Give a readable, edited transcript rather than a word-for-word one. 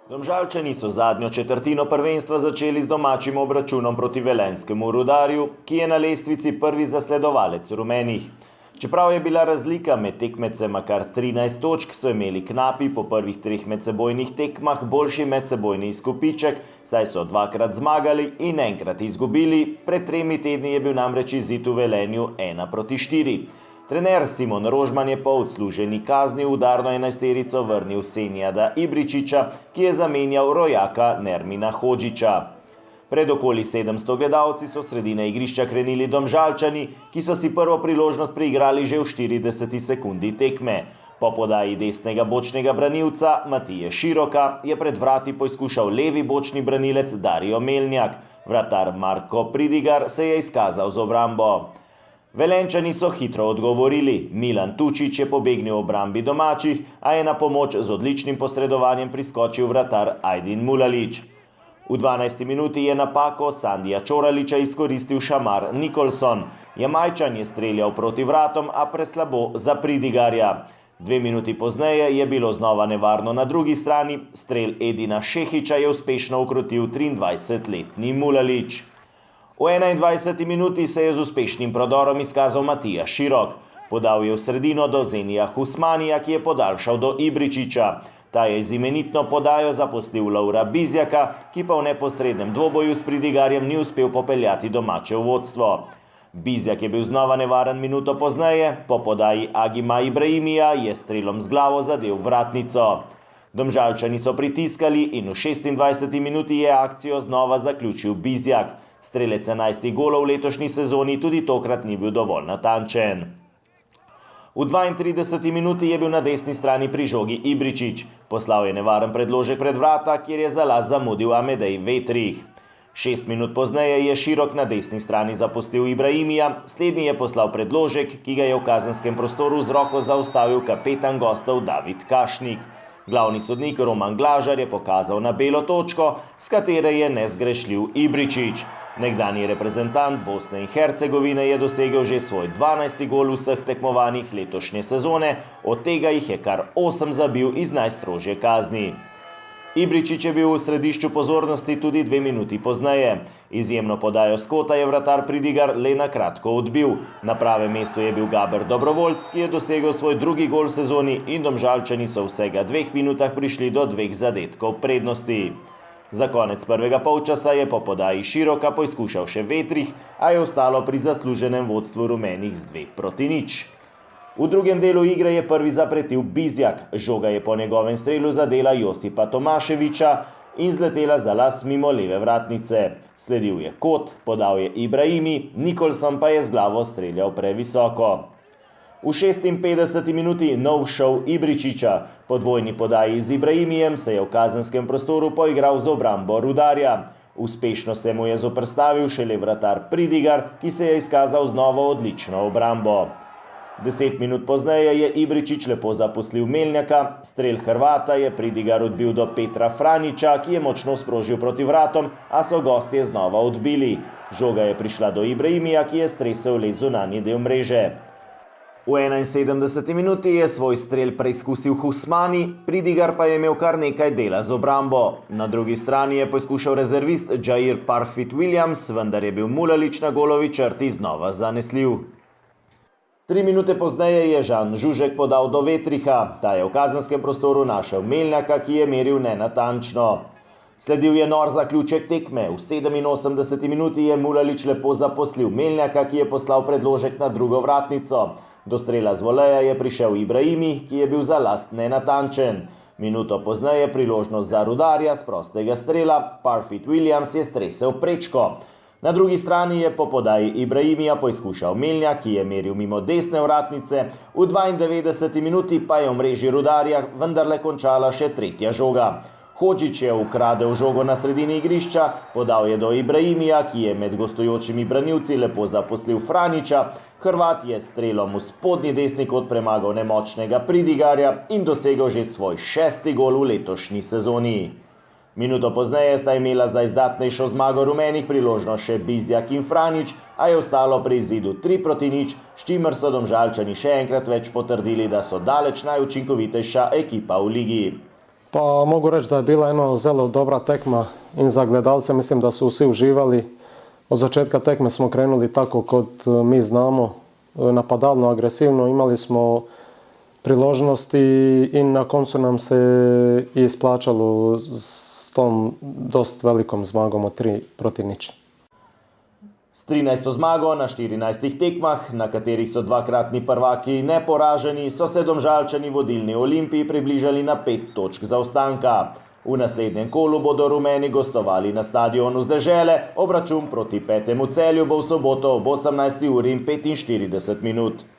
Domžalčani so zadnjo četrtino prvenstva začeli z domačim obračunom proti velenjskemu Rudarju, ki je na lestvici prvi zasledovalec rumenih. Čeprav je bila razlika med tekmecema kar 13 točk, so imeli knapi po prvih treh medsebojnih tekmah boljši medsebojni izkupiček, saj so dvakrat zmagali in enkrat izgubili, pred 3 tedni je bil namreč izid v Velenju 1-4. Trener Simon Rožman je po odsluženi kazni v udarno enajsterico vrnil Senijada Ibričića, ki je zamenjal rojaka Nermina Hodžića. Pred okoli 700 gledalci so sredine igrišča krenili Domžalčani, ki so si prvo priložnost priigrali že v 40 sekundi tekme. Po podaji desnega bočnega branilca Matije Široka je pred vrati poizkušal levi bočni branilec Darijo Melnjak. Vratar Marko Pridigar se je izkazal z obrambo. Velenjčani so hitro odgovorili. Milan Tučić je pobegnil obrambi domačih, a je na pomoč z odličnim posredovanjem priskočil vratar Ajdin Mulalić. V 12. minuti je napako Sandija Čoralića izkoristil Šamar Nikolson. Jamajčan je streljal proti vratom, a preslabo za Pridigarja. 2 minuti pozneje je bilo znova nevarno na drugi strani. Strel Edina Šehića je uspešno ukrotil 23-letni Mulalić. V 21. minuti se je z uspešnim prodorom izkazal Matija Širok. Podal je v sredino do Zenija Husmanija, ki je podaljšal do Ibričića. Ta je z imenitno podajo zaposlil Lovra Bizjaka, ki pa v neposrednem dvoboju s Pridigarjem ni uspel popeljati domače v vodstvo. Bizjak je bil znova nevaren minuto pozneje, po podaji Agima Ibrahimija je strelom z glavo zadel vratnico. Domžalčani so pritiskali in v 26. minuti je akcijo znova zaključil Bizjak. Strelec 11 golov v letošnji sezoni tudi tokrat ni bil dovolj natančen. V 32. minuti je bil na desni strani pri žogi Ibričić. Poslal je nevaren predložek pred vrata, kjer je za las zamudil Amedej Vetrih. 6 minut pozneje je Širok na desni strani zapustil Ibrahimija, slednji je poslal predložek, ki ga je v kazenskem prostoru z roko zaustavil kapetan gostov David Kašnik. Glavni sodnik Roman Glažar je pokazal na belo točko, s katere je nezgrešljiv Ibričić. Nekdanji reprezentant Bosne in Hercegovine je dosegel že svoj 12. gol v vseh tekmovanjih letošnje sezone, od tega jih je kar 8 zabil iz najstrožje kazni. Ibričić je bil v središču pozornosti tudi 2 minuti pozneje. Izjemno podajo s kota je vratar Pridigar le na kratko odbil. Na pravem mestu je bil Gaber Dobrovoljc, ki je dosegel svoj drugi gol v sezoni in Domžalčani so v vsega 2 minutah prišli do 2 zadetkov prednosti. Za konec prvega polčasa je po podaji Široka poizkušal še Vetrih, a je ostalo pri zasluženem vodstvu rumenih z 2-0. V drugem delu igre je prvi zapretil Bizjak. Žoga je po njegovem strelu zadela Josipa Tomaševića in zletela za las mimo leve vratnice. Sledil je kot, podal je Ibrahimi, Nikolson pa je z glavo streljal previsoko. V 56. minuti nov šov Ibričića. Po dvojni podaji z Ibrahimijem se je v kazenskem prostoru poigral z obrambo Rudarja. Uspešno se mu je zoperstavil šele vratar Pridigar, ki se je izkazal z novo odlično obrambo. 10 minut pozneje je Ibričić lepo zaposlil Melnjaka, strel Hrvata je Pridigar odbil do Petra Franjića, ki je močno sprožil proti vratom, a so gostje znova odbili. Žoga je prišla do Ibrahimija, ki je stresel le zunanji del mreže. V 71. minuti je svoj strel preizkusil Husmani, Pridigar pa je imel kar nekaj dela z obrambo. Na drugi strani je poskušal rezervist Jair Parfit Williams, vendar je bil Mulalić na golovi črti znova zanesljiv. 3 minute pozneje je Žan Žužek podal do Vetriha. Ta je v kazenskem prostoru našel Melnjaka, ki je meril nenatančno. Sledil je nor zaključek tekme. V 87. minuti je Mulalić lepo zaposlil Melnjaka, ki je poslal predložek na drugo vratnico. Do strela z voleja je prišel Ibrahimi, ki je bil za last nenatančen. Minuto pozneje priložnost za Rudarja z prostega strela, Parfit Williams je stresel prečko. Na drugi strani je po podaji Ibrahimija poizkušal Melnjak, ki je meril mimo desne vratnice, v 92. minuti pa je v mreži Rudarja vendarle končala še tretja žoga. Hodžić je ukradel žogo na sredini igrišča, podal je do Ibrahimija, ki je med gostujočimi branilci lepo zaposlil Franjića. Hrvat je strelom v spodnji desni kot premagal nemočnega Pridigarja in dosegel že svoj 6. gol v letošnji sezoni. Minuto pozneje sta imela za izdatnejšo zmago rumenih priložnost še Bizjak in Franjić, a je ostalo pri izidu 3-0, s čimer so Domžalčani še enkrat več potrdili, da so daleč najučinkovitejša ekipa v ligi. Pa mogu reći da je bila jedna zelo dobra tekma in za gledalce. Mislim da su vsi uživali. Od začetka tekme smo krenuli tako kot mi znamo, napadalno, agresivno. Imali smo priložnosti in na koncu nam se i isplačalo s tom dost velikom zmagom od 3-0. S 13. zmago na 14 tekmah, na katerih so dvakratni prvaki neporaženi, so se Domžalčani vodilni Olimpiji približali na 5 točk zaostanka. V naslednjem kolu bodo rumeni gostovali na stadionu z Dežele, obračun proti Petemu Celju bo v soboto ob 18:45.